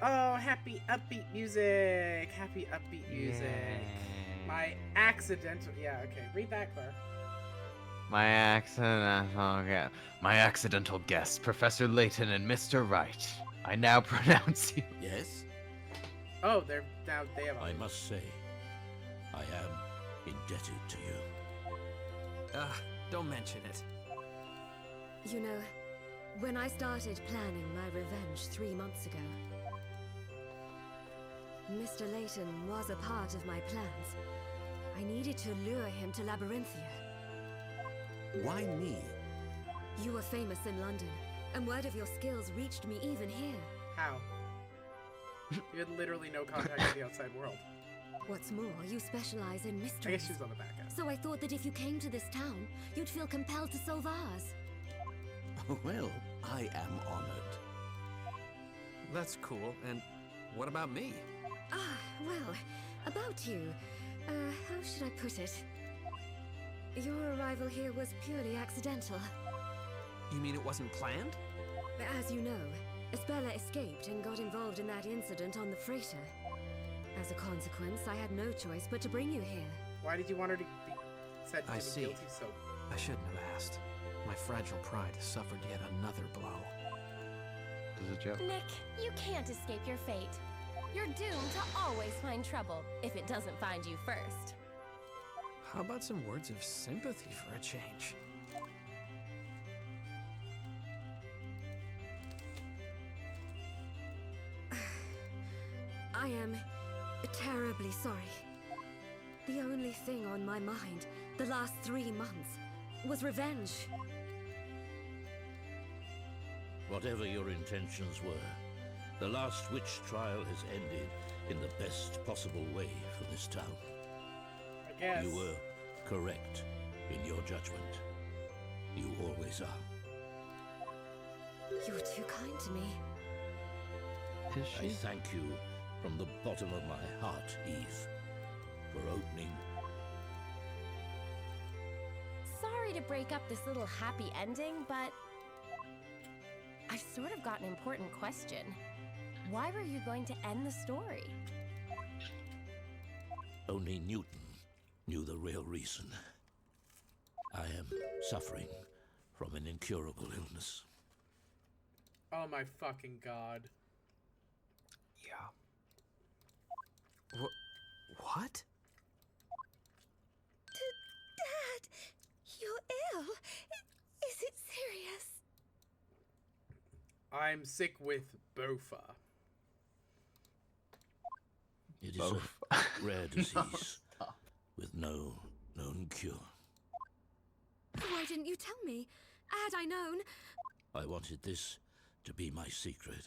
Oh, happy upbeat music. Happy upbeat music. Yay. My accidental. Yeah, okay. Read that, Claire. My accidental guests, Professor Layton and Mr. Wright. I now pronounce you. Yes? Oh, they're now they have. I must say, I am indebted to you. Don't mention it. You know, when I started planning my revenge 3 months ago, Mr. Layton was a part of my plans. I needed to lure him to Labyrinthia. Why me? You were famous in London, and word of your skills reached me even here. How? You had literally no contact with the outside world. What's more, you specialize in I mysteries. guess she was on the back end. So I thought that if you came to this town, you'd feel compelled to solve ours. Well, I am honored. That's cool. And what about me? Well, about you. How should I put it? Your arrival here was purely accidental. You mean it wasn't planned? As you know, Espella escaped and got involved in that incident on the freighter. As a consequence, I had no choice but to bring you here. Why did you want her to be said to I be see. guilty so? I shouldn't have asked. My fragile pride has suffered yet another blow. This is a joke. Nick, you can't escape your fate. You're doomed to always find trouble if it doesn't find you first. How about some words of sympathy for a change? I am terribly sorry. The only thing on my mind the last 3 months was revenge. Whatever your intentions were, the last witch trial has ended in the best possible way for this town. I guess. You were correct in your judgment. You always are. You're too kind to me. Is I she? thank you from the bottom of my heart, Eve, for opening. Sorry to break up this little happy ending, but I've sort of got an important question. Why were you going to end the story? Only Newton knew the real reason. I am suffering from an incurable illness. Oh my fucking god. Yeah. What? Dad, you're ill. Is it serious? I'm sick with Bofa. It is Both. a rare disease with no known cure. Why didn't you tell me? Had I known... I wanted this to be my secret.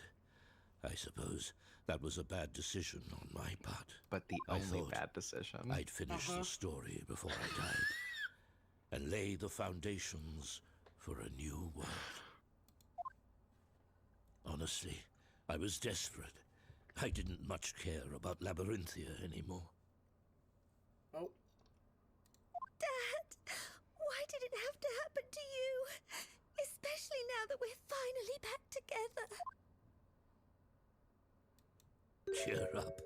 I suppose that was a bad decision on my part. But the I only thought bad decision. I'd finish the story before I died and lay the foundations for a new world. Honestly, I was desperate. I didn't much care about Labyrinthia anymore. Oh, Dad, why did it have to happen to you? Especially now that we're finally back together. Cheer up,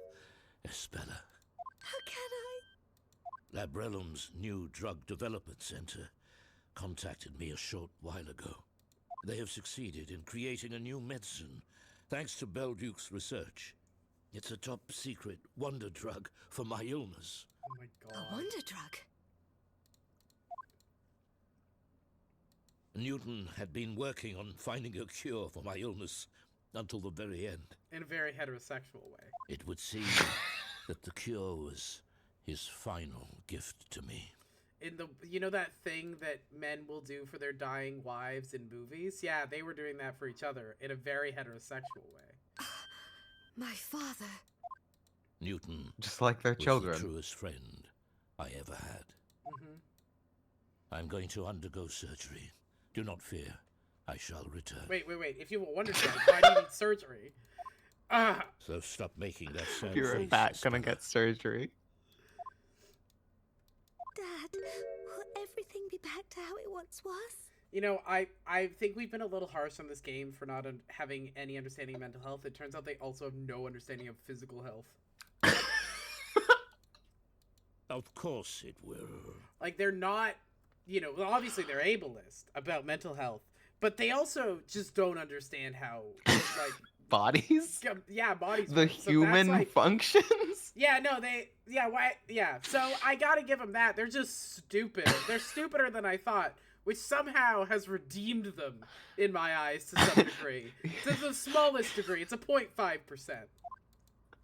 Espella. How can I? Labrellum's new drug development center contacted me a short while ago. They have succeeded in creating a new medicine, thanks to Belduke's research. It's a top-secret wonder drug for my illness. oh my god. A wonder drug? Newton had been working on finding a cure for my illness until the very end. In a very heterosexual way. It would seem that the cure was his final gift to me. In the, you know that thing that men will do for their dying wives in movies? Yeah, they were doing that for each other in a very heterosexual way. My father. Newton Just like their was children. the truest friend I ever had. Mm-hmm. I'm going to undergo surgery. Do not fear. I shall return. Wait. If you have a wonder drug, why do you need surgery? Ah! So stop making that sad You're face, back gonna Estella. get surgery. Dad, will everything be back to how it once was? You know, I think we've been a little harsh on this game for not having any understanding of mental health. It turns out they also have no understanding of physical health. Of course it will. Like, they're not, you know, well, obviously they're ableist about mental health, but they also just don't understand how, like... Bodies? Yeah, bodies. The human functions? Yeah, no, so I gotta give them that. They're just stupid. They're stupider than I thought, which somehow has redeemed them in my eyes to some degree. To the smallest degree. It's a 0.5%.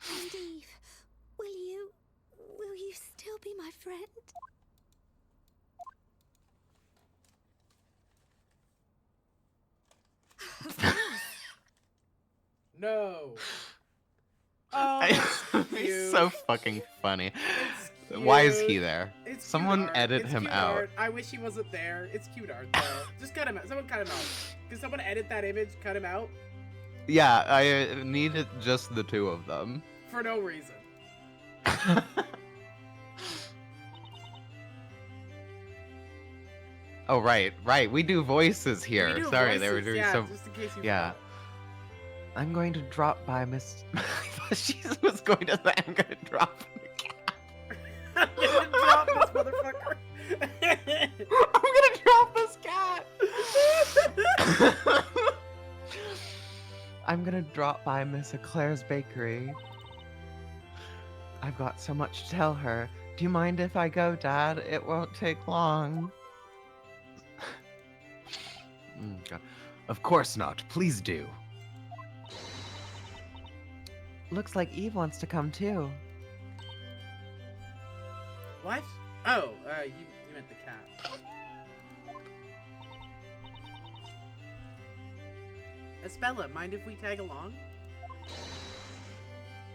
Steve, will you still be my friend? Of course. No. Oh, He's so fucking funny. It's Why is cute. he there? It's Someone cute art. edit It's him cute out. art. I wish he wasn't there. It's cute art, though. Just cut him out. Someone cut him out. Can someone edit that image? Cut him out? Yeah, I needed just the two of them. For no reason. Oh, right. We do voices here. We do Sorry, they were voices, doing yeah, some... just in case you Yeah. I'm going to drop by Miss... I thought she was going to say I'm going to drop the cat. I'm gonna drop this motherfucker. I'm going to drop this cat. I'm going to drop by Miss Claire's bakery. I've got so much to tell her. Do you mind if I go, Dad? It won't take long. God. Of course not. Please do. Looks like Eve wants to come too. What? Oh, you meant the cat. Espella, mind if we tag along?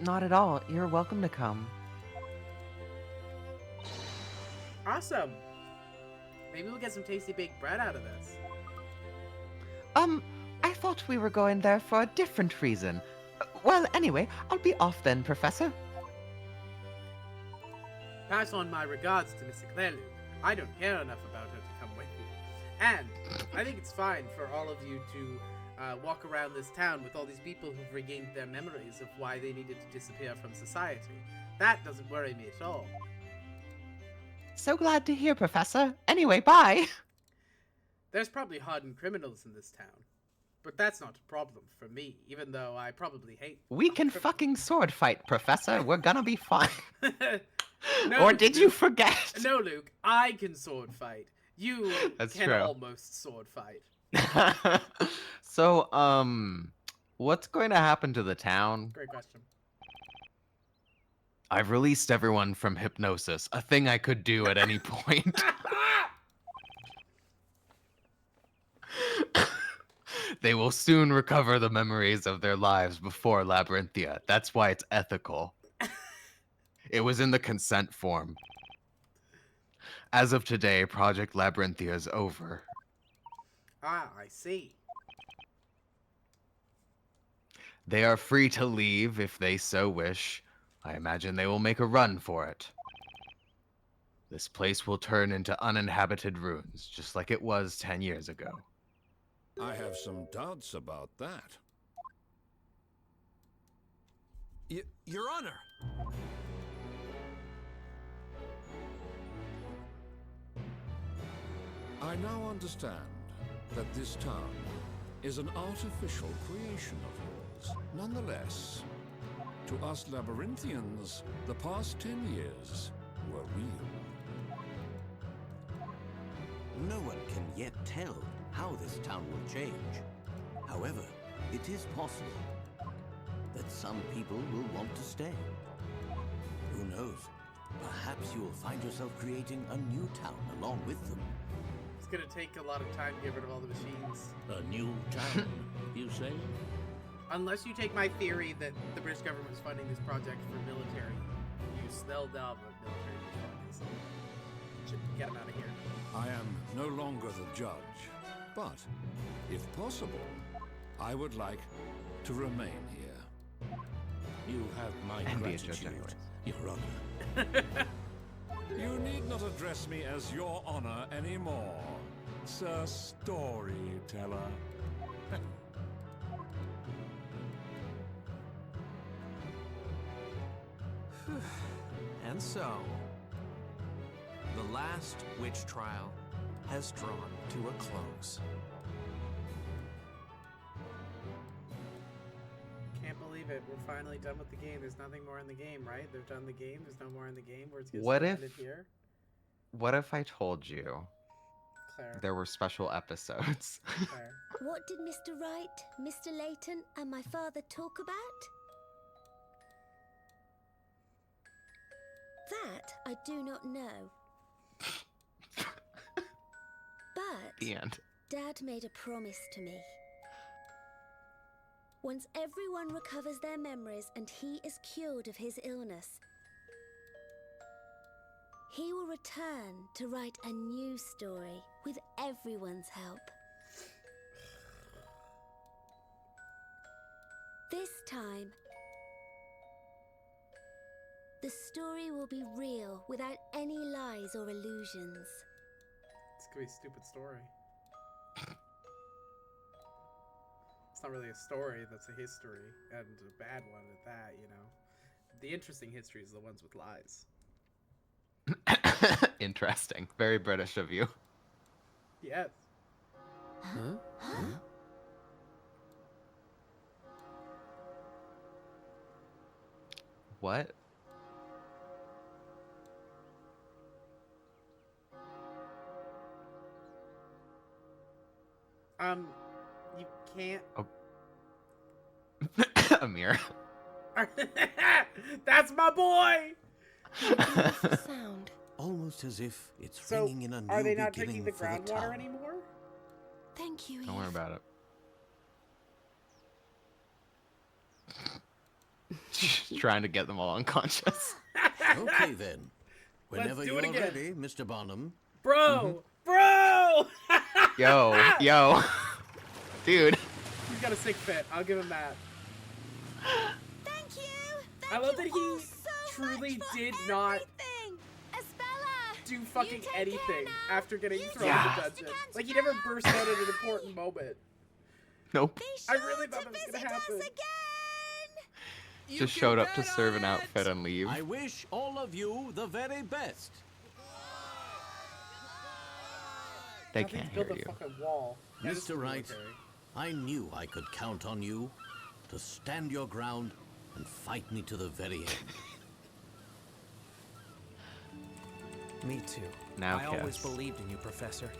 Not at all. You're welcome to come. Awesome. Maybe we'll get some tasty baked bread out of this. I thought we were going there for a different reason. Well, anyway, I'll be off then, Professor. Pass on my regards to Miss Clair. I don't care enough about her to come with you. And I think it's fine for all of you to walk around this town with all these people who've regained their memories of why they needed to disappear from society. That doesn't worry me at all. So glad to hear, Professor. Anyway, bye. There's probably hardened criminals in this town. But that's not a problem for me, even though I probably hate... We can fucking sword fight, Professor. We're gonna be fine. No, Or did you Luke. forget? No, Luke. I can sword fight. You That's can true. almost sword fight. So, what's going to happen to the town? Great question. I've released everyone from hypnosis, a thing I could do at any point. They will soon recover the memories of their lives before Labyrinthia. That's why it's ethical. It was in the consent form. As of today, Project Labyrinthia is over. Ah, I see. They are free to leave if they so wish. I imagine they will make a run for it. This place will turn into uninhabited ruins, just like it was 10 years ago. I have some doubts about that. Your Honor! I now understand that this town is an artificial creation of yours. Nonetheless, to us Labyrinthians, the past 10 years were real. No one can yet tell how this town will change. However, it is possible that some people will want to stay. Who knows? Perhaps you will find yourself creating a new town along with them. It's gonna take a lot of time to get rid of all the machines. A new town, you say? Unless you take my theory that the British government is funding this project for military use, they'll have a military use funding, so should get them out of here. I am no longer the judge, but if possible, I would like to remain here. You have my And be a judge gratitude, anyways. Your Honor. You need not address me as Your Honor anymore. It's a storyteller. And so, the last witch trial has drawn to a close. Can't believe it. We're finally done with the game. There's nothing more in the game, right? They've done the game. There's no more in the game. Where it's gonna What end if- it here. What if I told you Claire. there were special episodes? Claire. What did Mr. Wright, Mr. Layton, and my father talk about? That I do not know. But The end. Dad made a promise to me. Once everyone recovers their memories and he is cured of his illness, he will return to write a new story with everyone's help. This time, the story will be real without any lies or illusions. It's gonna be a stupid story. It's not really a story, that's a history, and a bad one at that, you know. The interesting histories are the ones with lies. Interesting. Very British of you. Yes. Huh? What? You can't. Amir. That's my boy! Beautiful sound. Almost as if it's So, ringing in a new are they not beginning drinking the for the groundwater town. anymore? Thank you, Don't worry Eve. about it. Trying to get them all unconscious. Okay then. Let's Whenever do you're it again. ready, Mr. Barnum. Bro! Bro! Yo. Dude. He's got a sick fit. I'll give him that. Thank you. I love that he truly did not Estella, do fucking take anything care now. after getting You thrown take in care the of the dungeon. cancer Like, he never now. burst out at an important moment. Nope. I really thought that was gonna happen. Just showed up to serve an outfit and leave. I wish all of you the very best. They Nothing's can't built hear a you. fucking wall. Yeah, this is Mr. Wright, military. I knew I could count on you to stand your ground and fight me to the very end. Me too. Now I always kiss. believed in you, Professor.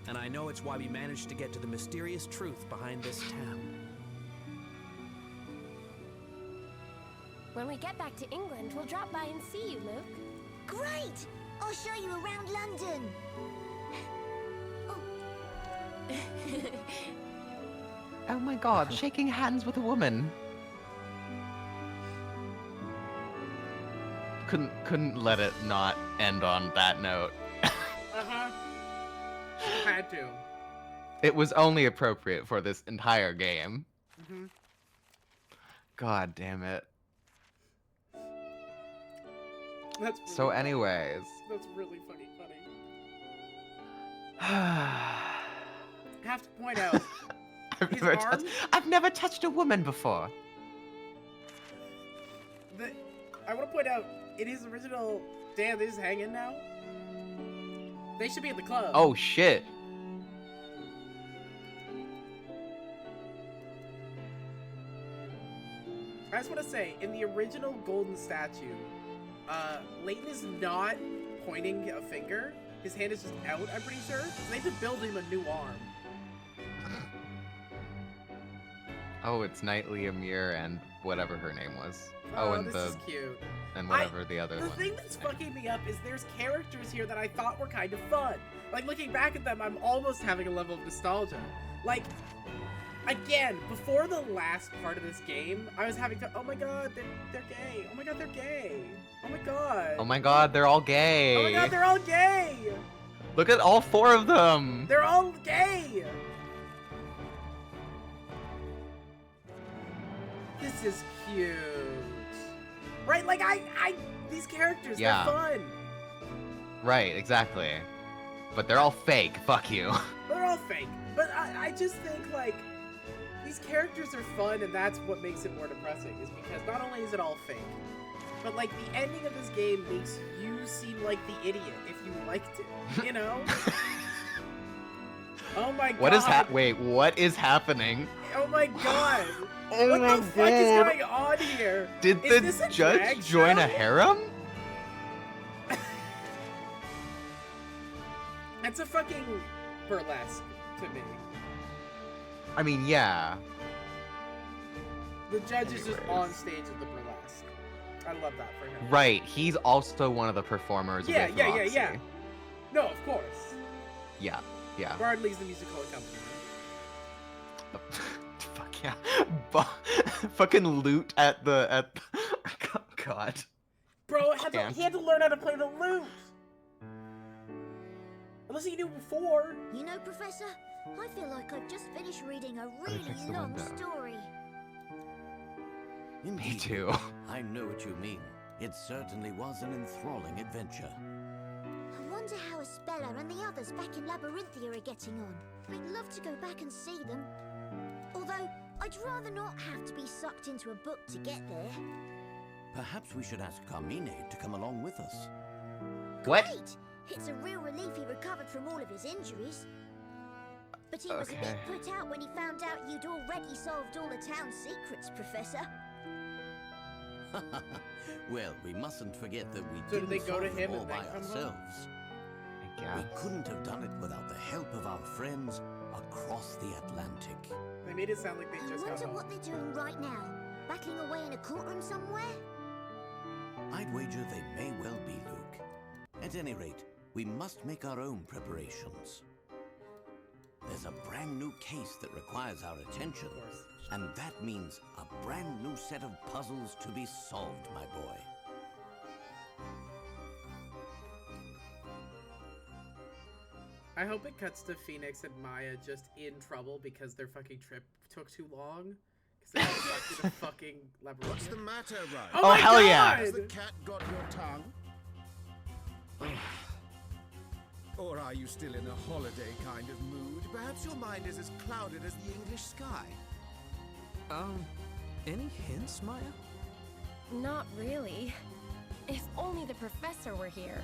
And I know it's why we managed to get to the mysterious truth behind this town. When we get back to England, we'll drop by and see you, Luke. Great! I'll show you around London. Oh my god, shaking hands with a woman. Couldn't let it not end on that note. Uh-huh. Had to. It was only appropriate for this entire game. Mm-hmm. God damn it. That's really So anyways. That's really funny. I've I have to point out, his never, arm? I've never touched a woman before. I want to point out, in his original... Damn, they're just hanging now? They should be at the club. Oh shit. I just want to say, in the original golden statue, Layton is not pointing a finger. His hand is just out, I'm pretty sure. So they had to build him a new arm. Oh, it's Knightley, Amir, and whatever her name was. Oh, and this the is cute. and whatever the other The one. thing that's fucking me up is there's characters here that I thought were kind of fun. Like, looking back at them, I'm almost having a level of nostalgia. Like, again, before the last part of this game, I was having to, oh my god, they're gay. Oh my god, they're gay. Oh my god. Oh my god, they're all gay. Oh my god, they're all gay. Look at all four of them. They're all gay. This is cute. Right, like, these characters, Yeah. they're fun. Right, exactly. but they're all fake. Fuck you. They're all fake. But I just think, like, these characters are fun, and that's what makes it more depressing, is because not only is it all fake, but, like, the ending of this game makes you seem like the idiot if you liked it, you know? Oh my god. What is happening? Oh my god. Oh what my the fuck is going on here? Did Is the this a judge drag join show? a harem? It's a fucking burlesque to me. I mean, yeah. The judge is just Anyways. on stage at the burlesque. I love that for him. Right, he's also one of the performers with Roxy. No, of course. Yeah. Bardley's the musical accompaniment. Fuck yeah. Fucking loot at the God. Bro, Damn. he had to learn how to play the lute. Unless he knew before. You know, Professor, I feel like I've just finished reading a fix really the long window. story. Me Indeed. too. I know what you mean. It certainly was an enthralling adventure. I wonder how Espella and the others back in Labyrinthia are getting on. I'd love to go back and see them. Although, I'd rather not have to be sucked into a book to get there. Perhaps we should ask Carmine to come along with us. What? Great! It's a real relief he recovered from all of his injuries. But he was a bit Okay. put out when he found out you'd already solved all the town's secrets, Professor. Well, we mustn't forget that we So did didn't they go to solve him them all and by then come home? ourselves. I guess. We couldn't have done it without the help of our friends across the Atlantic. They made it sound like they I just got wonder home. what they're doing right now. Battling away in a courtroom somewhere? I'd wager they may well be, Luke. At any rate, we must make our own preparations. There's a brand new case that requires our attention, Of course. and that means a brand new set of puzzles to be solved, my boy. I hope it cuts to Phoenix and Maya just in trouble because their fucking trip took too long. Because they got stuck in a fucking labyrinth. What's the matter, Ryan? Oh, Oh, my hell yeah. Has God! the cat got your tongue? Or are you still in a holiday kind of mood? Perhaps your mind is as clouded as the English sky. Any hints, Maya? Not really. If only the professor were here.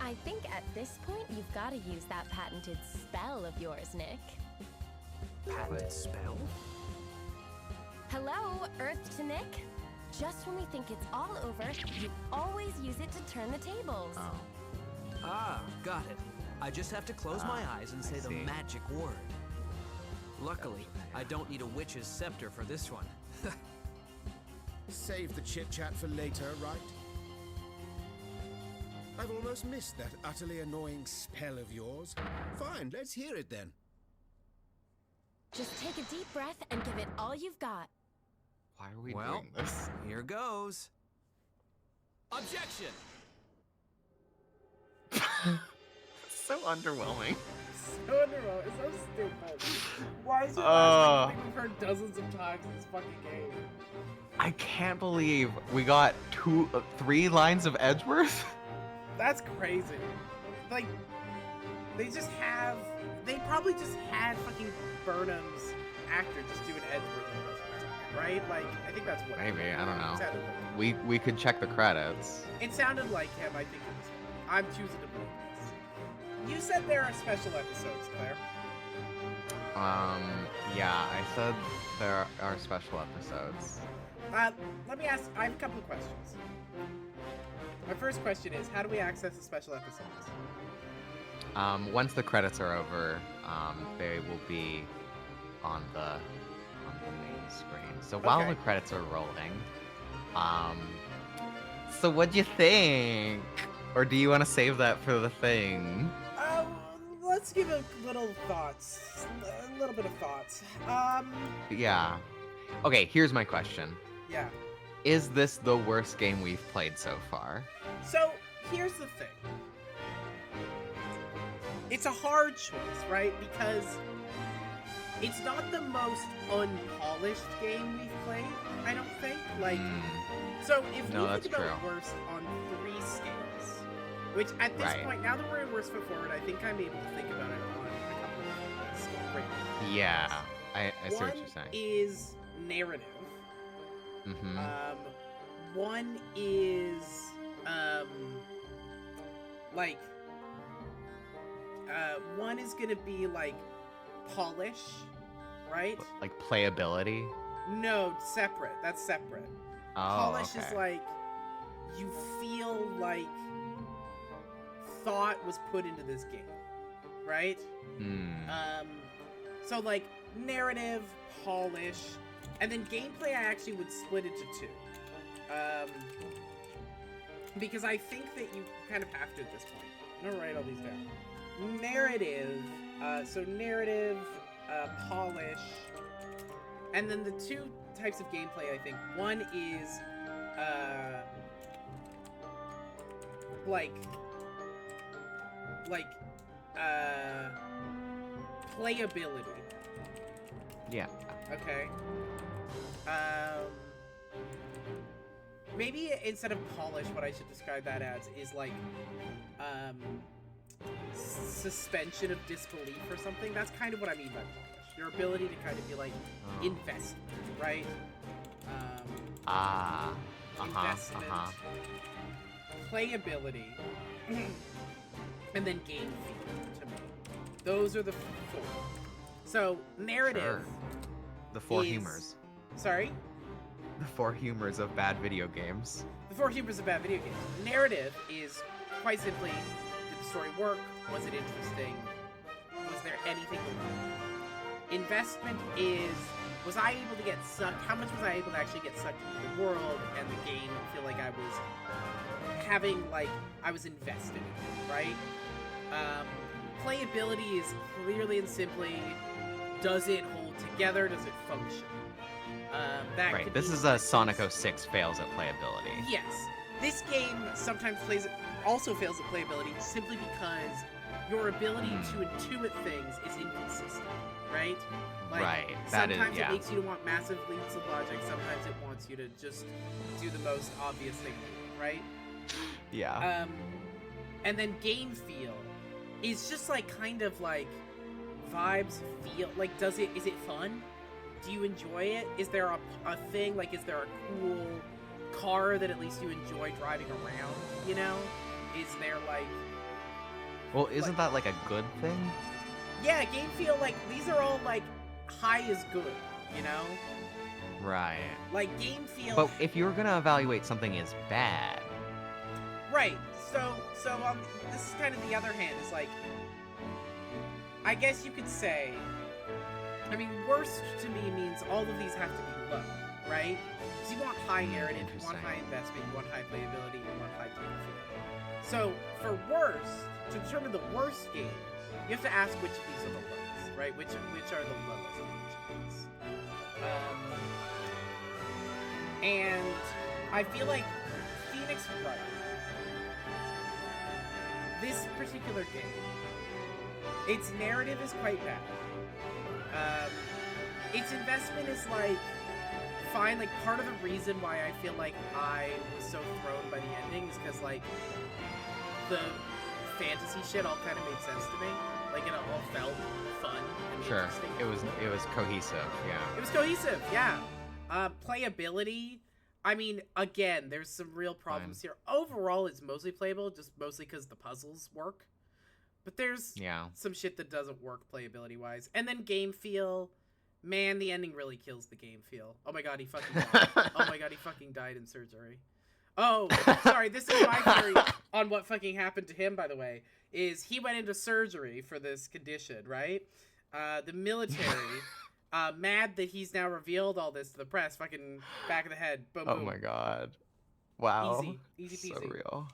I think at this point you've got to use that patented spell of yours, Nick. Patented spell? Hello, Earth to Nick. Just when we think it's all over, you always use it to turn the tables. Oh. Ah, got it. I just have to close my eyes and I say the see. magic word. Luckily, I don't need a witch's scepter for this one. Save the chit-chat for later, right? I've almost missed that utterly annoying spell of yours. Fine, let's hear it then. Just take a deep breath and give it all you've got. Why are we Well, doing this? here goes. Objection! So underwhelming. So underwhelming. It's so stupid. Why is it last thing we've heard dozens of times in this fucking game? I can't believe we got 3 lines of Edgeworth. That's crazy. Like, they probably just had fucking Burnham's actor just do an Edgeworth impression or something, right? Like, I think that's what Maybe, I don't know. It sounded like, We could check the credits. it sounded like him, I think it was him. I'm choosing to believe this. You said there are special episodes, Claire. Yeah, I said there are special episodes. Let me ask, I have a couple of questions. My first question is, how do we access the special episodes? Once the credits are over, they will be on the main screen. So while Okay. the credits are rolling, so what'd you think? Or do you want to save that for the thing? Let's give a little thoughts. A little bit of thoughts. Yeah. Okay, here's my question. Yeah. Is this the worst game we've played so far? So, here's the thing. It's a hard choice, right? Because it's not the most unpolished game we've played, I don't think. Like, so if No, we that's think about true. worst on 3 scales, Which at this Right. point, now that we're in Worst Foot Forward, I think I'm able to think about it on a couple of different Yeah, I see what you're One saying. is narrative. Mm-hmm. One is like one is gonna be like polish, right? Like playability. No, separate. That's separate. Oh, Polish okay. is like you feel like thought was put into this game, right? Hmm. So like narrative, polish, and then gameplay I actually would split into two. Because I think that you kind of have to at this point. I'm gonna write all these down. Narrative, so narrative, polish, and then the two types of gameplay I think. One is, playability. Yeah. Okay. Maybe instead of polish, what I should describe that as is like, suspension of disbelief or something. That's kind of what I mean by polish. Your ability to kind of be like, investment, right? Investment, playability, and then game feel to me. Those are the four. So, narrative. Sure. The four is- humors. Sorry? The four humors of bad video games. The four humors of bad video games. Narrative is quite simply, did the story work? Was it interesting? Was there anything to learn? Investment is, was I able to get sucked? How much was I able to actually get sucked into the world and the game and feel like I was having, like, I was invested in it, right? Playability is clearly and simply, does it hold together? Does it function? That Right. could This be is a Sonic 06 fails at playability. Yes. This game sometimes also fails at playability simply because your ability to intuit things is inconsistent, right? Like, Right, that is- sometimes yeah. it makes you to want massive leaps of logic, sometimes it wants you to just do the most obvious thing, right? Yeah. And then game feel is just like kind of like vibes feel, like is it fun? Do you enjoy it? Is there a thing, like is there a cool car that at least you enjoy driving around, you know? Is there like... Well, isn't that like a good thing? Yeah, game feel, like, these are all like high is good, you know? Right. Like game feel... But if you're gonna evaluate something as bad, Right, so this is kind of the other hand, is like, I guess you could say, I mean, worst to me means all of these have to be low, right? Because you want high narrative, you want high investment, you want high playability, you want high game feel. So, for worst, to determine the worst game, you have to ask which of these are the lowest, right? Which are the lowest of each of these. And I feel like Phoenix Wright, this particular game, its narrative is quite bad. Its investment is like fine. Like part of the reason why I feel like I was so thrown by the ending is because like the fantasy shit all kind of made sense to me. Like it all felt fun and sure, interesting. it was cohesive. Yeah. It was cohesive, yeah. Playability, I mean, again, there's some real problems here. Overall, it's mostly playable, just mostly because the puzzles work. But there's some shit that doesn't work playability-wise. And then game feel, man, the ending really kills the game feel. Oh my god, he fucking died. Oh my god, he fucking died in surgery. Oh, sorry, this is my theory on what fucking happened to him, by the way, is he went into surgery for this condition, right? The military... mad that he's now revealed all this to the press. Fucking back of the head. Boom, boom. Oh my god. Wow. Easy peasy. So real.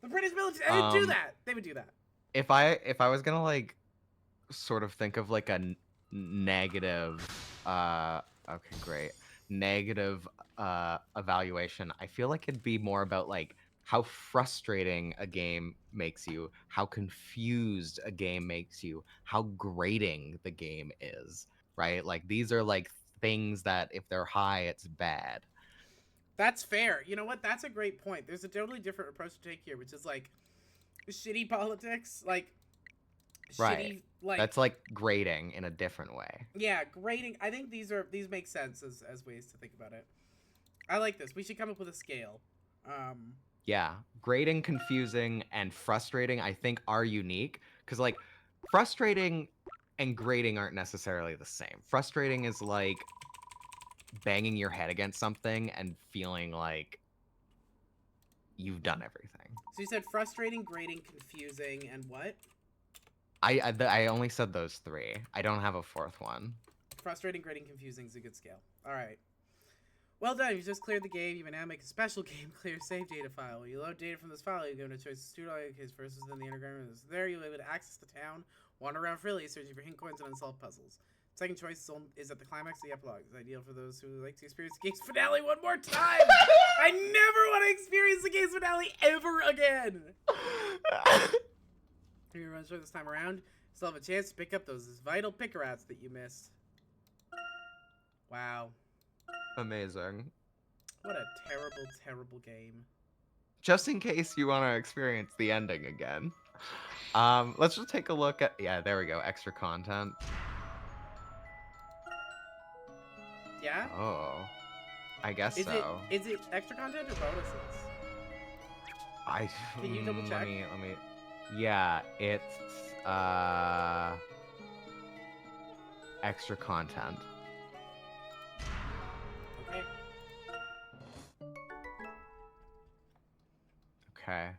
The British military, they would do that. They would do that. If I was gonna like, sort of think of like a negative, okay, great, negative evaluation, I feel like it'd be more about like how frustrating a game makes you, how confused a game makes you, how grating the game is. Right? Like, these are, like, things that if they're high, it's bad. That's fair. You know what? That's a great point. There's a totally different approach to take here, which is, like, shitty politics, like Right. shitty, like That's like grading in a different way. yeah, grading. I think these make sense as ways to think about it. I like this. We should come up with a scale. Yeah, grading, confusing, and frustrating, I think, are unique. Because, like, frustrating and grading aren't necessarily the same. Frustrating is like banging your head against something and feeling like you've done everything. So you said frustrating, grading, confusing, and what? I only said those three. I don't have a fourth one. Frustrating, grading, confusing is a good scale. All right. Well done. You just cleared the game. You may now make a special game clear save data file. When you load data from this file, you go to choice student case versus then the underground. There you'll be able to access the town, wander around freely, searching for hint coins and unsolved puzzles. Second choice is at the climax of the epilogue. It's ideal for those who like to experience the game's finale one more time. I never want to experience the game's finale ever again. If you run short this time around, you still have a chance to pick up those vital pickerats that you missed. Wow. Amazing. What a terrible, terrible game. Just in case you want to experience the ending again. Let's just take a look at... Yeah, there we go. Extra content. Yeah? Oh. I guess so. Is it extra content or bonuses? Can you double check? Let me... Yeah, it's... extra content. Okay. Okay.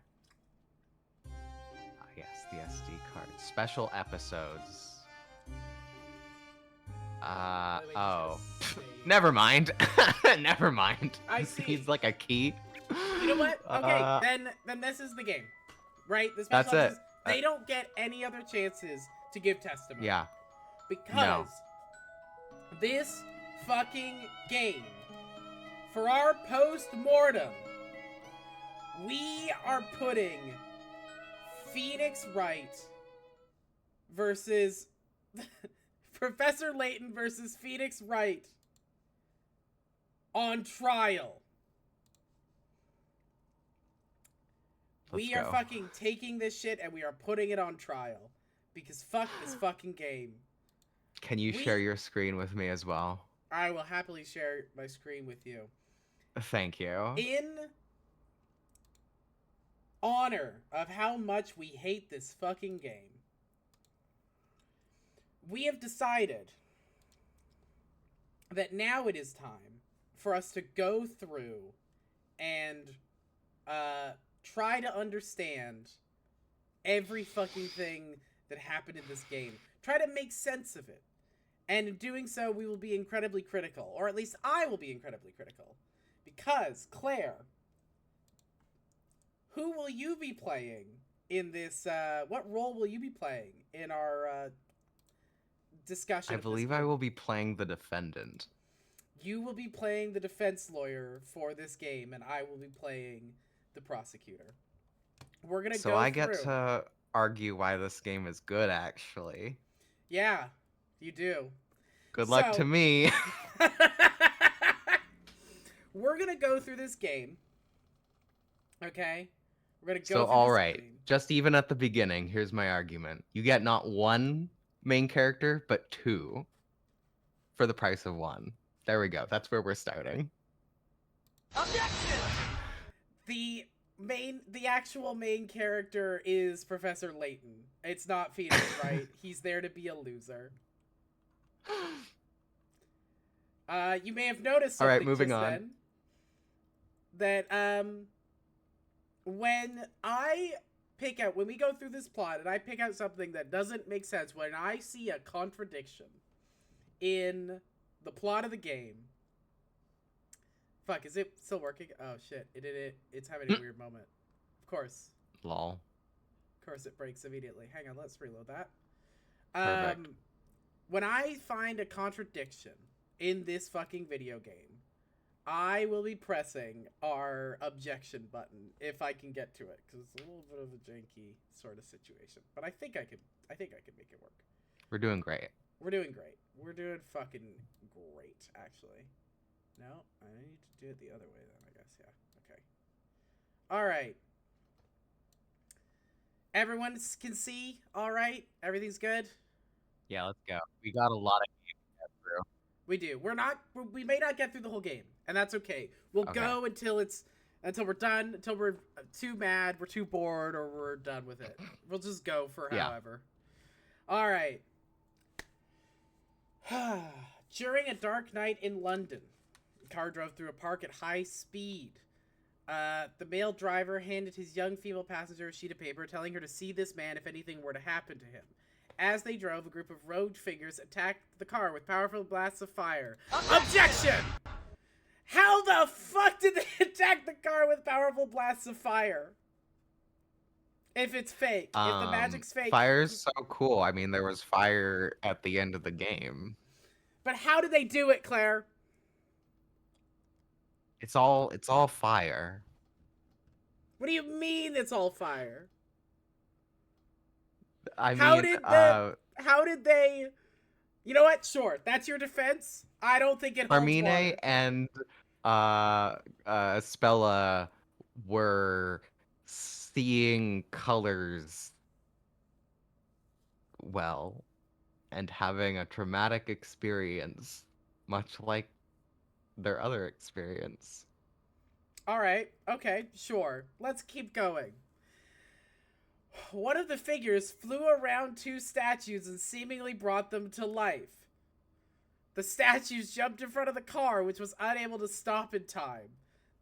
Yes, the SD card. Special episodes. Oh. Never mind. Never mind. I see. He's like a key. You know what? Okay, then this is the game. Right? The special That's it. episodes, they don't get any other chances to give testimony. Yeah. Because this fucking game, for our post-mortem, we are putting Phoenix Wright versus Professor Layton versus Phoenix Wright on trial. We are fucking taking this shit and we are putting it on trial. Because fuck this fucking game. Can you share your screen with me as well? I will happily share my screen with you. Thank you. In honor of how much we hate this fucking game, we have decided that now it is time for us to go through and try to understand every fucking thing that happened in this game. Try to make sense of it. And in doing so, we will be incredibly critical. Or at least I will be incredibly critical. Because, Claire, who will you be playing in this, what role will you be playing in our, discussion? I believe I will be playing the defendant. You will be playing the defense lawyer for this game, and I will be playing the prosecutor. We're gonna go through. So I get to argue why this game is good, actually. Yeah, you do. Good luck to me. We're gonna go through this game. Okay? We're gonna go So, through this alright. game. Just even at the beginning, here's my argument. You get not one main character, but two. For the price of one. There we go. That's where we're starting. Objection! The actual main character is Professor Layton. It's not Phoenix, right? He's there to be a loser. You may have noticed something. Alright, moving on. Then, that when we go through this plot and I pick out something that doesn't make sense, when I see a contradiction in the plot of the game. Fuck, is it still working? Oh shit, it's having a weird moment. Of course. Lol. Of course it breaks immediately. Hang on, let's reload that. Perfect. When I find a contradiction in this fucking video game, I will be pressing our objection button if I can get to it, because it's a little bit of a janky sort of situation. But I think I can make it work. We're doing great. We're doing great. We're doing fucking great, actually. No, I need to do it the other way then, I guess. Yeah. Okay. All right. Everyone can see? All right? Everything's good? Yeah, let's go. We got a lot of games to get through. We do. We may not get through the whole game, and that's okay. We'll Okay. go until we're done, until we're too mad, we're too bored, or we're done with it. We'll just go for however. All right. During a dark night in London, the car drove through a park at high speed. The male driver handed his young female passenger a sheet of paper telling her to see this man if anything were to happen to him. As they drove, a group of rogue figures attacked the car with powerful blasts of fire. Objection! How the fuck did they attack the car with powerful blasts of fire? If it's fake. If the magic's fake. Fire's so cool. I mean, there was fire at the end of the game. But how did they do it, Claire? It's all fire. What do you mean it's all fire? I How mean, did they... You know what? Sure. That's your defense. I don't think it holds Hermine water. and Spella were seeing colors well and having a traumatic experience, much like their other experience. All right. Okay. Sure. Let's keep going. One of the figures flew around two statues and seemingly brought them to life. The statues jumped in front of the car, which was unable to stop in time.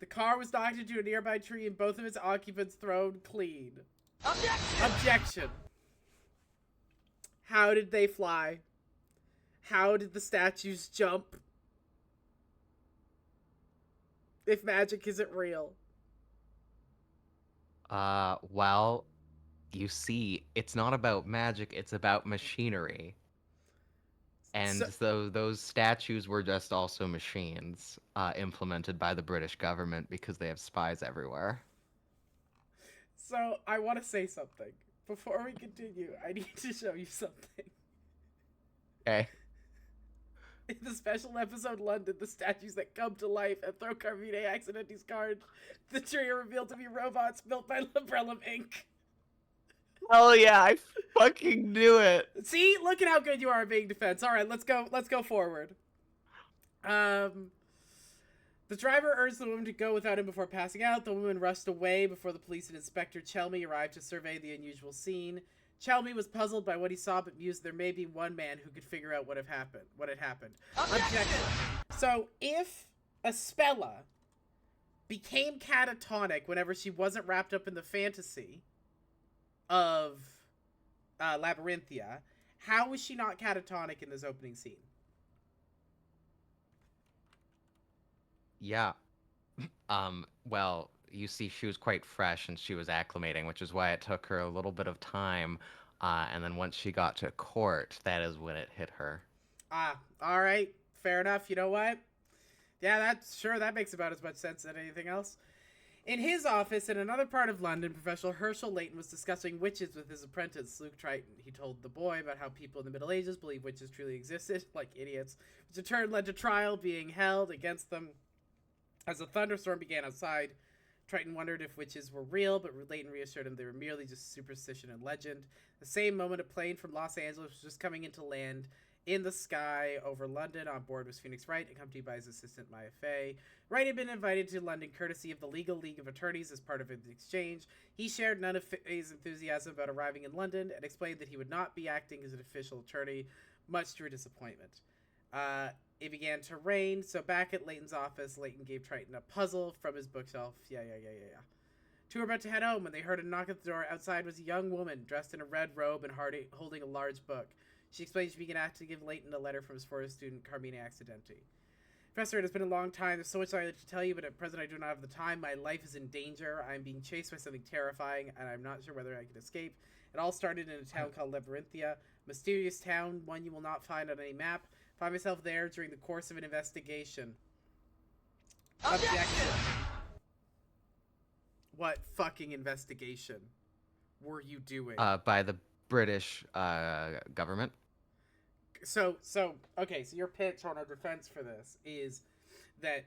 The car was knocked into a nearby tree and both of its occupants thrown clean. Objection! How did they fly? How did the statues jump? If magic isn't real. Well, you see, it's not about magic, it's about machinery. And so those statues were just also machines implemented by the British government because they have spies everywhere. So, I want to say something. Before we continue, I need to show you something. Okay. In the special episode London, the statues that come to life and throw Carmine Accidenti's card, the tree are revealed to be robots built by Umbrella Inc. Oh yeah, I fucking knew it. See, look at how good you are at being defense. All right, let's go forward. The driver urged the woman to go without him before passing out. The woman rushed away before the police and Inspector Chelmy arrived to survey the unusual scene. Chelmy was puzzled by what he saw, but mused there may be one man who could figure out what had happened. Objection. So, if Espella became catatonic whenever she wasn't wrapped up in the fantasy of Labyrinthia, how was she not catatonic in this opening scene? Yeah. Well, you see, she was quite fresh and she was acclimating, which is why it took her a little bit of time. And then once she got to court, that is when it hit her. All right. Fair enough. You know what? Yeah, that makes about as much sense as anything else. In his office in another part of London, Professor Herschel Layton was discussing witches with his apprentice, Luke Triton. He told the boy about how people in the Middle Ages believed witches truly existed, like idiots, which in turn led to trial being held against them. As a thunderstorm began outside, Triton wondered if witches were real, but Layton reassured him they were merely just superstition and legend. The same moment, a plane from Los Angeles was just coming into land in the sky over London. On board was Phoenix Wright, accompanied by his assistant Maya Fey. Wright had been invited to London courtesy of the Legal League of Attorneys as part of an exchange. He shared none of Fey's enthusiasm about arriving in London and explained that he would not be acting as an official attorney, much to her disappointment. It began to rain, so back at Layton's office, Layton gave Triton a puzzle from his bookshelf. Yeah. Two were about to head home when they heard a knock at the door. Outside was a young woman dressed in a red robe and holding a large book. She explained she began to give Layton a letter from his former student, Carmine Accidenti. Professor, it has been a long time. There's so much I like to tell you, but at present I do not have the time. My life is in danger. I'm being chased by something terrifying, and I'm not sure whether I can escape. It all started in a town called Labyrinthia. Mysterious town, one you will not find on any map. Find myself there during the course of an investigation. Objection. What fucking investigation were you doing? By the British government. So your pitch on our defense for this is that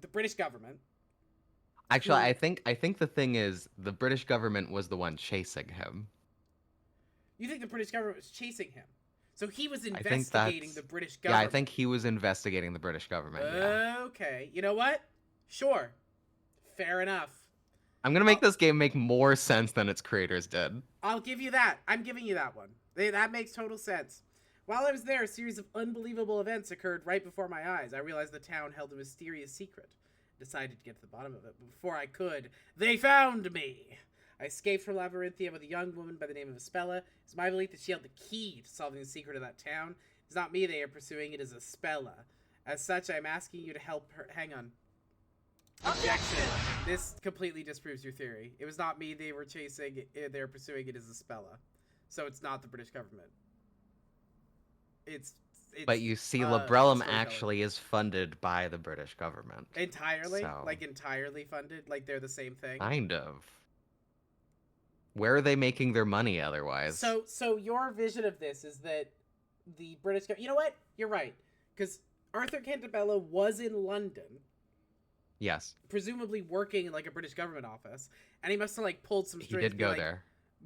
the British government. Actually, I think the thing is the British government was the one chasing him. You think the British government was chasing him? So he was think investigating that's- the British Yeah, government. I think he was investigating the British government. Yeah. Okay. You know what? Sure. Fair enough. I'm gonna make this game make more sense than its creators did. I'll give you that. I'm giving you that one. That makes total sense. While I was there, a series of unbelievable events occurred right before my eyes. I realized the town held a mysterious secret. Decided to get to the bottom of it, but before I could, they found me! I escaped from Labyrinthia with a young woman by the name of Espella. It's my belief that she held the key to solving the secret of that town. It's not me they are pursuing, it is Espella. As such, I'm asking you to help her. Hang on. Objection. This completely disproves your theory. It was not me they were chasing, they were pursuing, it is Espella. So it's not the British government. It's But you see, Labrellum storytelling. actually is funded by the British government. Entirely? So- Like entirely funded? Like they're the same thing? Kind of. Where are they making their money otherwise? So your vision of this is that the British you know what? You're right. Because Arthur Cantabella was in London, Yes, presumably working in like a British government office, and he must have like pulled some he strings. did to be go like, there.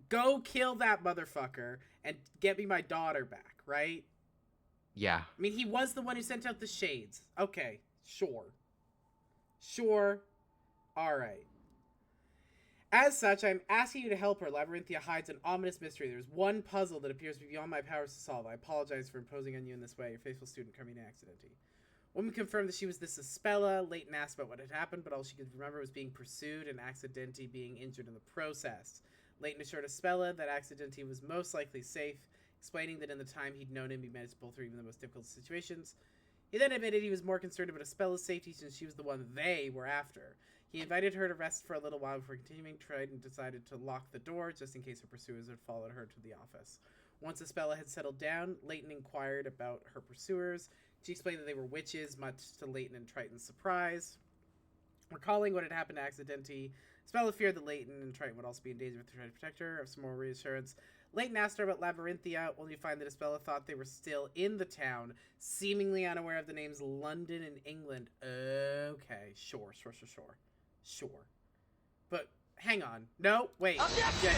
Go kill that motherfucker and get me my daughter back, right? Yeah. I mean, he was the one who sent out the shades. Okay, sure. Sure. Alright. As such, I'm asking you to help her. Labyrinthia hides an ominous mystery. There's one puzzle that appears to be beyond my powers to solve. I apologize for imposing on you in this way. Your faithful student, Carmina Accidenti. Woman confirmed that she was this Espella. Layton asked about what had happened, but all she could remember was being pursued and Accidenti being injured in the process. Layton assured Espella that Accidenti was most likely safe, explaining that in the time he'd known him, he managed to pull through even the most difficult situations. He then admitted he was more concerned about Espella's safety since she was the one they were after. He invited her to rest for a little while before continuing. Triton decided to lock the door just in case her pursuers had followed her to the office. Once Espella had settled down, Layton inquired about her pursuers. She explained that they were witches, much to Layton and Triton's surprise. Recalling what had happened to Accidenti, Espella feared that Layton and Triton would also be in danger if they tried to protect her. Of some more reassurance, Layton asked her about Labyrinthia, only to find that Espella thought they were still in the town, seemingly unaware of the names London and England. Okay, sure. Sure. But, hang on. No, wait. Objection.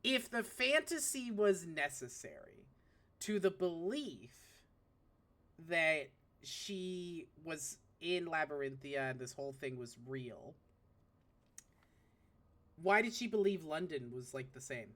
If the fantasy was necessary to the belief that she was in Labyrinthia and this whole thing was real, why did she believe London was, like, the same?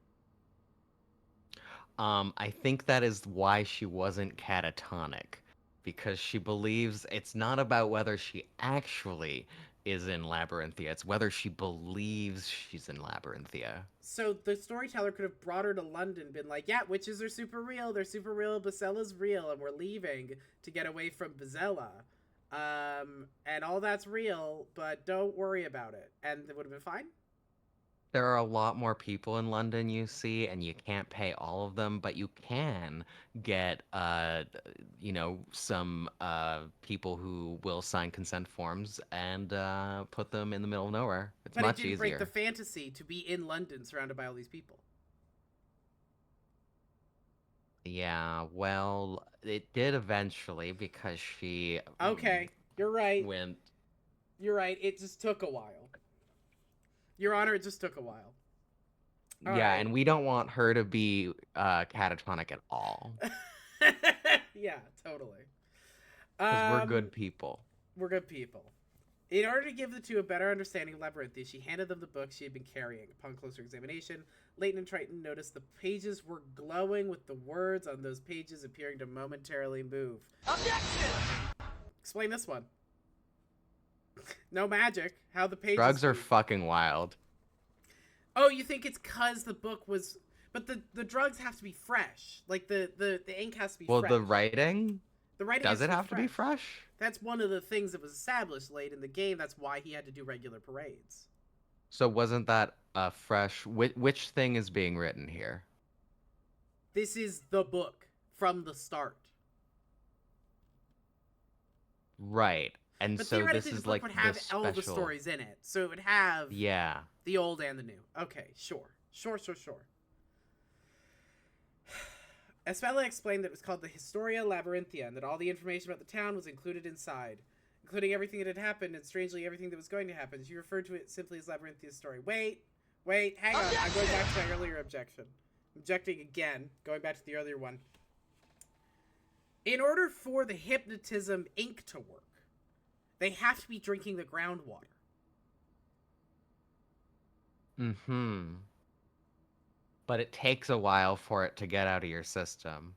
I think that is why she wasn't catatonic. Because she believes it's not about whether she actually is in Labyrinthia, it's whether she believes she's in Labyrinthia. So the storyteller could have brought her to London, been like, yeah, witches are super real, they're super real, Bazella's real, and we're leaving to get away from Bazella. And all that's real, but don't worry about it. And it would have been fine? There are a lot more people in London, you see, and you can't pay all of them, but you can get, some people who will sign consent forms and put them in the middle of nowhere. It's But much it didn't easier. break the fantasy to be in London surrounded by all these people. Yeah, well, it did eventually because she Okay, you're right. went. You're right, it just took a while. Your Honor, it just took a while. All Yeah, right. and we don't want her to be catatonic at all. Yeah, totally. Because we're good people. We're good people. In order to give the two a better understanding of Labyrinthia, she handed them the book she had been carrying. Upon closer examination, Layton and Triton noticed the pages were glowing with the words on those pages appearing to momentarily move. Objection! Explain this one. No magic. How the pages Drugs are move. fucking wild. Oh, you think it's cause the book was... But the drugs have to be fresh. Like, the ink has to be fresh. Well, the writing? The writing Does has it have to be fresh? That's one of the things that was established late in the game. That's why he had to do regular parades. So wasn't that fresh? Which thing is being written here? This is the book from the start. Right. And But so this theoretically, is the book like would have the all the special... stories in it. So it would have Yeah. the old and the new. Okay, sure. Sure. Espella explained that it was called the Historia Labyrinthia and that all the information about the town was included inside, including everything that had happened and, strangely, everything that was going to happen. She referred to it simply as Labyrinthia's story. Wait. Wait, hang on. I'm going back to my earlier objection. Objecting again. Going back to the earlier one. In order for the hypnotism ink to work, they have to be drinking the groundwater. Mm-hmm. But it takes a while for it to get out of your system.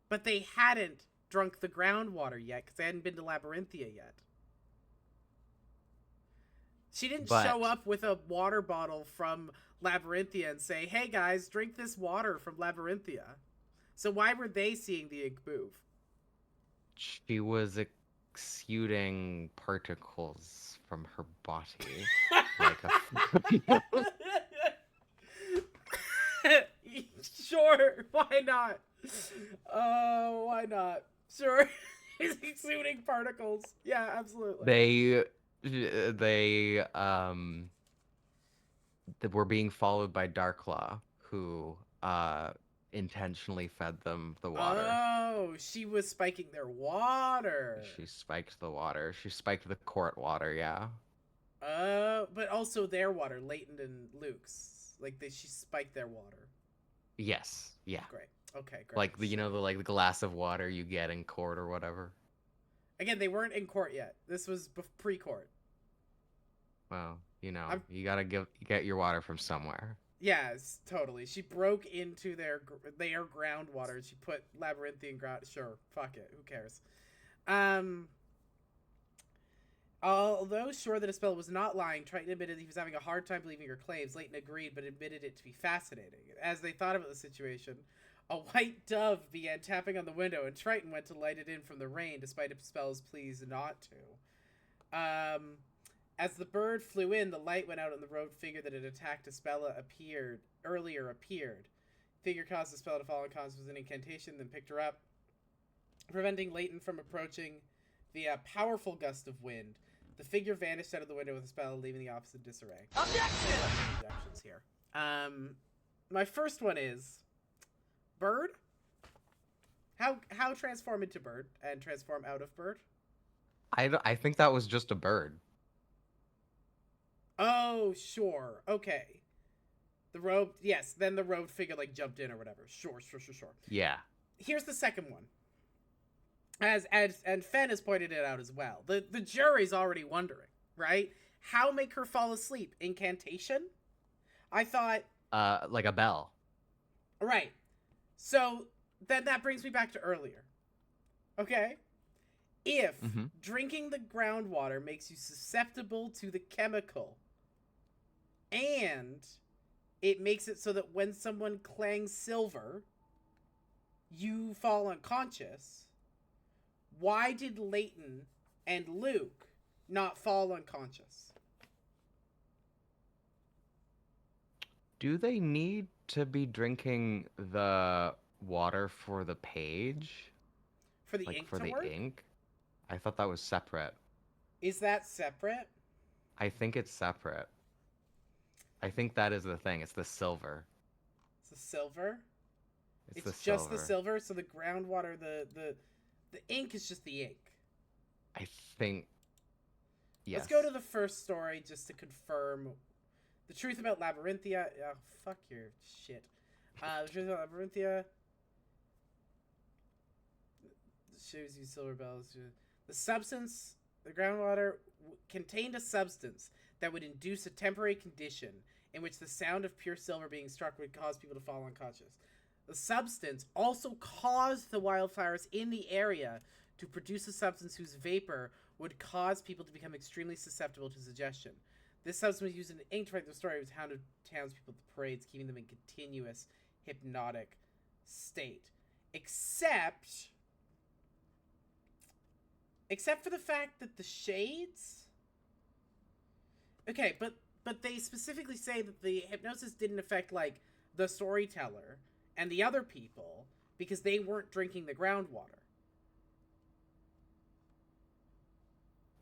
But they hadn't drunk the groundwater yet because they hadn't been to Labyrinthia yet. She didn't show up with a water bottle from Labyrinthia and say, hey guys, drink this water from Labyrinthia. So why were they seeing the ink move? She was exuding particles from her body. Sure, why not? Why not? Sure. He's exuding particles. Yeah, absolutely. They were being followed by Darklaw, who intentionally fed them the water. Oh, she was spiking their water. She spiked the water. She spiked the court water, yeah. But also their water, Layton and Luke's. Like she spiked their water. Yes, yeah. Great. Okay, great. Like the glass of water you get in court or whatever. Again, they weren't in court yet. This was pre-court. Well, you gotta get your water from somewhere. Yes, totally. She broke into their groundwater. She put labyrinthian ground. Sure, fuck it. Who cares? Although sure that Espella was not lying, Triton admitted he was having a hard time believing her claims. Layton agreed, but admitted it to be fascinating. As they thought about the situation, a white dove began tapping on the window, and Triton went to light it in from the rain, despite Espella's pleas not to. As the bird flew in, the light went out and the robed figure that had attacked Espella appeared. Figure caused Espella to fall unconscious with an incantation, then picked her up, preventing Layton from approaching via a powerful gust of wind. The figure vanished out of the window with Espella, leaving the office in disarray. Objections here. My first one is bird. How transform into bird and transform out of bird? I think that was just a bird. Oh, sure. Okay. The robe, yes, then the robed figure like jumped in or whatever. Sure. Yeah. Here's the second one. And Fen has pointed it out as well. The jury's already wondering, right? How make her fall asleep? Incantation? I thought like a bell. Right. So then that brings me back to earlier. Okay? If drinking the groundwater makes you susceptible to the chemical, and it makes it so that when someone clangs silver, you fall unconscious, why did Layton and Luke not fall unconscious? Do they need to be drinking the water for the page? For the ink for to the work? ink? I thought that was separate. Is that separate? I think it's separate. I think that is the thing. It's the silver. It's the silver? It's just the silver, so the groundwater, the ink is just the ink. I think. Yes. Let's go to the first story just to confirm the truth about Labyrinthia. Oh, fuck your shit. The truth about Labyrinthia shows you silver bells. The substance, the groundwater, contained a substance that would induce a temporary condition in which the sound of pure silver being struck would cause people to fall unconscious. The substance also caused the wildfires in the area to produce a substance whose vapor would cause people to become extremely susceptible to suggestion. This substance was used in ink to write the story, which hounded townspeople at the parades, keeping them in continuous hypnotic state. Except for the fact that the shades... Okay, but they specifically say that the hypnosis didn't affect, like, the storyteller and the other people because they weren't drinking the groundwater.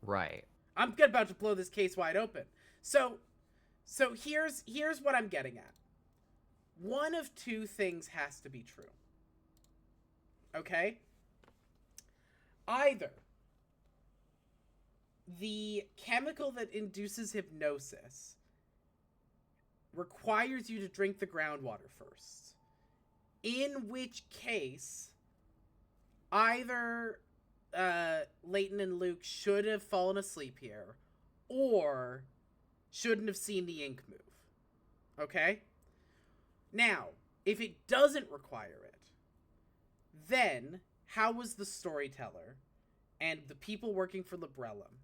Right. I'm about to blow this case wide open. So here's what I'm getting at. One of two things has to be true. Okay? Either the chemical that induces hypnosis requires you to drink the groundwater first. In which case, either Layton and Luke should have fallen asleep here, or shouldn't have seen the ink move. Okay? Now, if it doesn't require it, then how was the storyteller and the people working for Librellum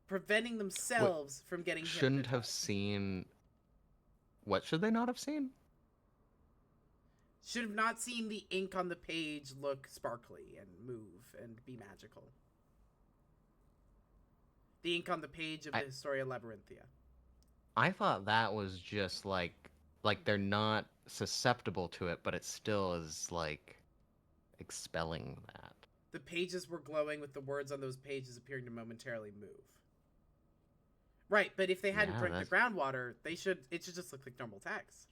preventing themselves from getting Shouldn't have hypnotized? seen... What should they not have seen? Should have not seen the ink on the page look sparkly and move and be magical. The ink on the page of the Historia Labyrinthia. I thought that was just like they're not susceptible to it, but it still is like expelling that. The pages were glowing with the words on those pages appearing to momentarily move. Right, but if they hadn't drank the groundwater, it should just look like normal text.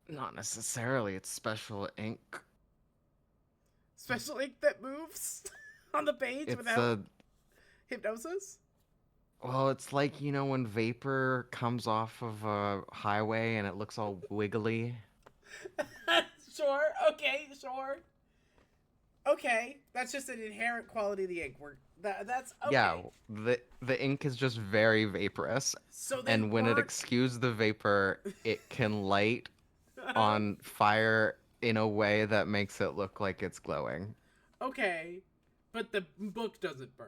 Not necessarily. It's special ink. Special ink that moves on the page without hypnosis? Well, it's like, you know, when vapor comes off of a highway and it looks all wiggly. Sure. Okay, sure. Okay, that's just an inherent quality of the ink. That's okay. Yeah, the ink is just very vaporous. So and when it exudes the vapor, it can light on fire in a way that makes it look like it's glowing. Okay, but the book doesn't burn.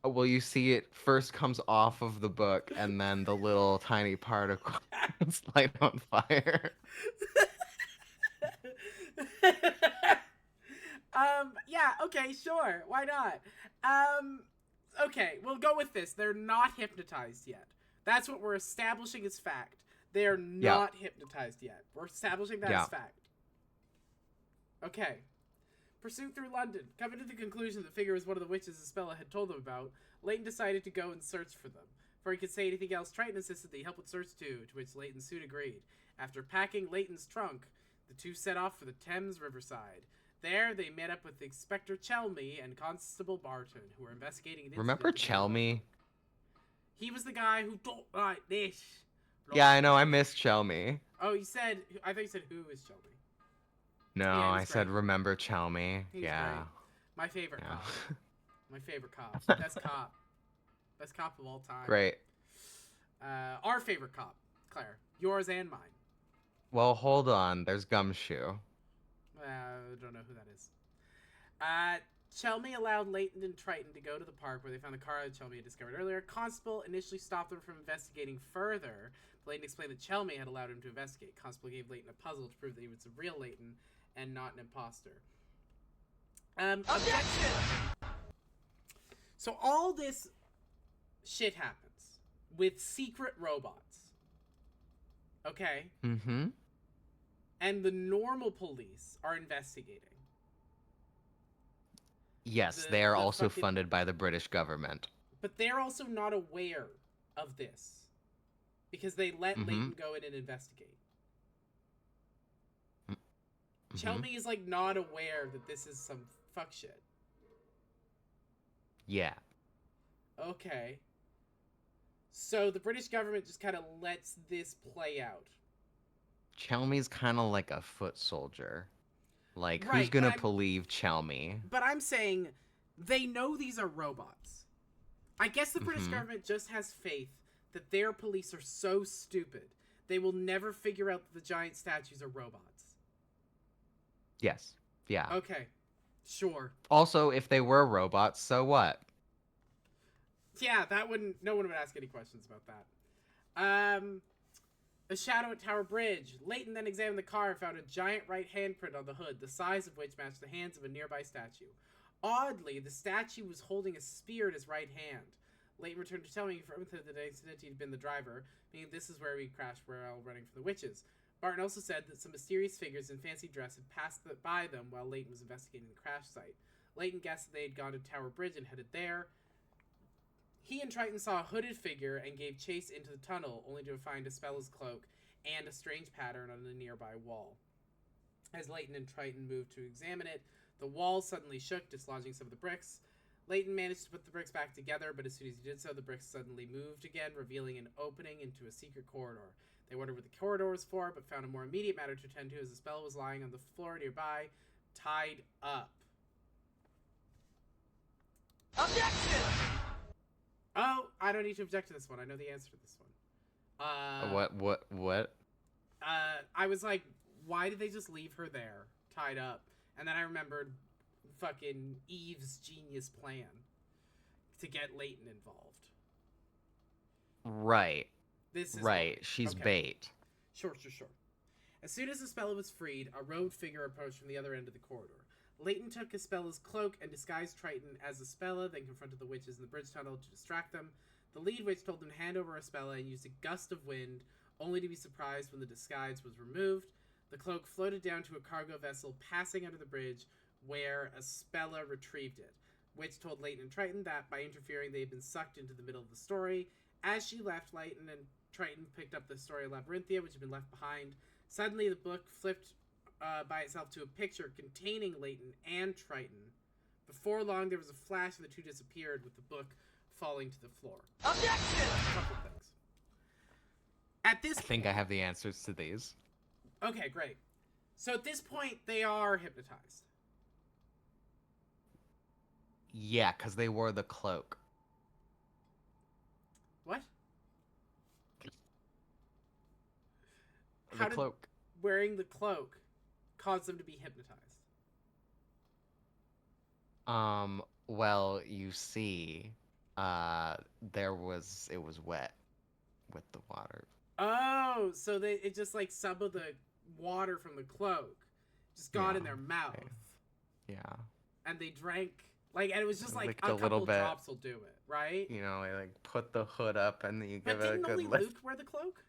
Well, you see it first comes off of the book, and then the little tiny particles light on fire. Yeah, okay, sure. Why not? Okay, we'll go with this. They're not hypnotized yet. That's what we're establishing as fact. They're not hypnotized yet. We're establishing that as fact. Okay. Pursuit through London. Coming to the conclusion the figure was one of the witches Isabella had told them about, Layton decided to go and search for them. Before he could say anything else, Triton insisted that he help with search too, to which Layton soon agreed. After packing Layton's trunk, the two set off for the Thames Riverside. There, they met up with Inspector Chelmy and Constable Barton, who were investigating an incident. Remember Chelmy? He was the guy who don't like this. Yeah, I know. I miss Chelmy. Oh, I thought you said who is Chelmy. No, Yeah, I said remember Chelmy. Yeah. Great. My favorite cop. My favorite cop. Best cop. Best cop of all time. Great. Our favorite cop, Claire. Yours and mine. Well, hold on. There's Gumshoe. I don't know who that is. Chelmy allowed Layton and Triton to go to the park where they found the car that Chelmy had discovered earlier. Constable initially stopped them from investigating further. Layton explained that Chelmy had allowed him to investigate. Constable gave Layton a puzzle to prove that he was the real Layton and not an imposter. Objection! So all this shit happens with secret robots. Okay? Mm-hmm. And the normal police are investigating. Yes, they are also funded by the British government. But they're also not aware of this. Because they let Layton go in and investigate. Chelmy is, like, not aware that this is some fuck shit. Yeah. Okay. So the British government just kind of lets this play out. Chelmy's kind of like a foot soldier. Like, Right, who's gonna believe Chelmy? But I'm saying they know these are robots. I guess the British government just has faith that their police are so stupid they will never figure out that the giant statues are robots. Yes. Yeah. Okay. Sure. Also, if they were robots, so what? Yeah, no one would ask any questions about that. A shadow at Tower Bridge. Layton then examined the car and found a giant right handprint on the hood, the size of which matched the hands of a nearby statue. Oddly, the statue was holding a spear in his right hand. Layton returned to tell me from the incident he'd been the driver, meaning this is where we crashed while running from the witches. Barton also said that some mysterious figures in fancy dress had passed by them while Layton was investigating the crash site. Layton guessed that they had gone to Tower Bridge and headed there. He and Triton saw a hooded figure and gave chase into the tunnel, only to find Isabela's cloak and a strange pattern on a nearby wall. As Layton and Triton moved to examine it, the wall suddenly shook, dislodging some of the bricks. Layton managed to put the bricks back together, but as soon as he did so, the bricks suddenly moved again, revealing an opening into a secret corridor. They wondered what the corridor was for, but found a more immediate matter to attend to as the spell was lying on the floor nearby, tied up. Objection! Oh, I don't need to object to this one. I know the answer to this one. What? I was like, why did they just leave her there, tied up? And then I remembered fucking Eve's genius plan to get Layton involved. Right. This is right. why. She's Okay. bait. Sure. As soon as Espella was freed, a robed figure approached from the other end of the corridor. Layton took Espella's cloak and disguised Triton as Espella, then confronted the witches in the bridge tunnel to distract them. The lead witch told them to hand over Espella and used a gust of wind, only to be surprised when the disguise was removed. The cloak floated down to a cargo vessel passing under the bridge, where Espella retrieved it. Witch told Layton and Triton that by interfering they had been sucked into the middle of the story. As she left, Layton and Triton picked up the story of Labyrinthia, which had been left behind. Suddenly, the book flipped by itself to a picture containing Layton and Triton. Before long, there was a flash and the two disappeared, with the book falling to the floor. Objection! A couple things. At this I think I have the answers to these. Okay, great. So at this point, they are hypnotized. Yeah, because they wore the cloak. What? The How did cloak. wearing the cloak cause them to be hypnotized? Well, you see, it was wet with the water. Oh, so it just like some of the water from the cloak just got in their mouth. Okay. Yeah. And they drank, like, and it was just like Licked a a couple little bit. drops will do it, right? You know, like put the hood up and then you But give it a didn't good only lift. Luke wear the cloak?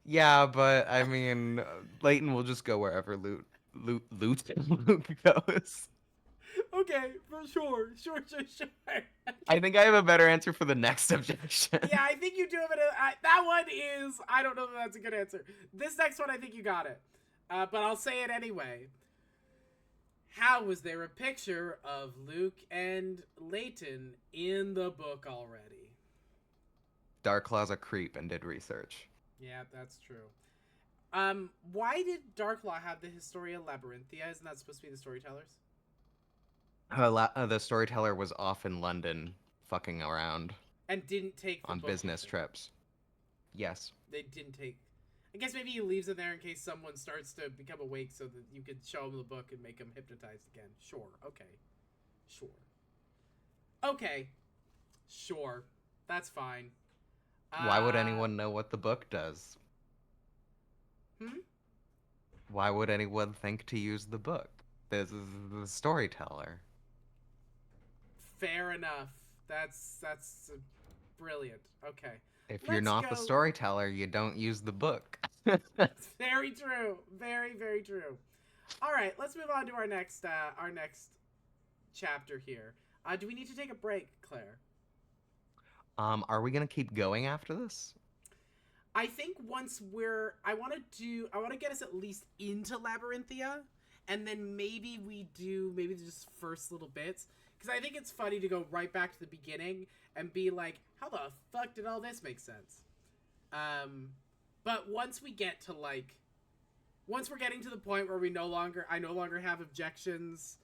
Yeah, but I mean, Layton will just go wherever Luke goes. Okay, for sure. Sure. I think I have a better answer for the next objection. Yeah, I think you do have it. That one is, I don't know if that's a good answer. This next one, I think you got it. But I'll say it anyway. How was there a picture of Luke and Layton in the book already? Darklaw's a creep and did research. Yeah, that's true. Why did Darklaw have the Historia Labyrinthia? Isn't that supposed to be the storytellers? The storyteller was off in London, fucking around And didn't take the on book business with him. trips. Yes. They didn't take... I guess maybe he leaves it there in case someone starts to become awake so that you could show him the book and make him hypnotized again. Sure. Okay. Sure. Okay. Sure. That's fine. Why would anyone know what the book does? Why would anyone think to use the book? This is the storyteller. Fair enough. That's brilliant. Okay. If you're not the storyteller, you don't use the book. Very true. Very, very true. All right, let's move on to our next chapter here. Do we need to take a break, Claire? Are we gonna keep going after this? I think once I want to get us at least into Labyrinthia, and then maybe we do just first little bits, because I think it's funny to go right back to the beginning and be like, how the fuck did all this make sense? But once we get to once we're getting to the point where I no longer have objections,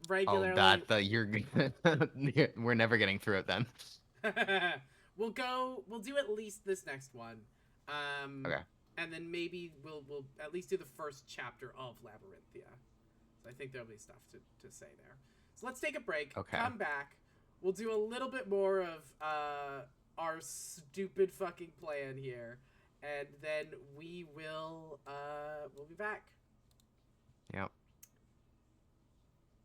regularly. Oh, we're never getting through it then. We'll do at least this next one. Okay. And then maybe we'll at least do the first chapter of Labyrinthia. So I think there'll be stuff to say there. So let's take a break. Okay. Come back. We'll do a little bit more of our stupid fucking plan here. And then we'll be back. Yep.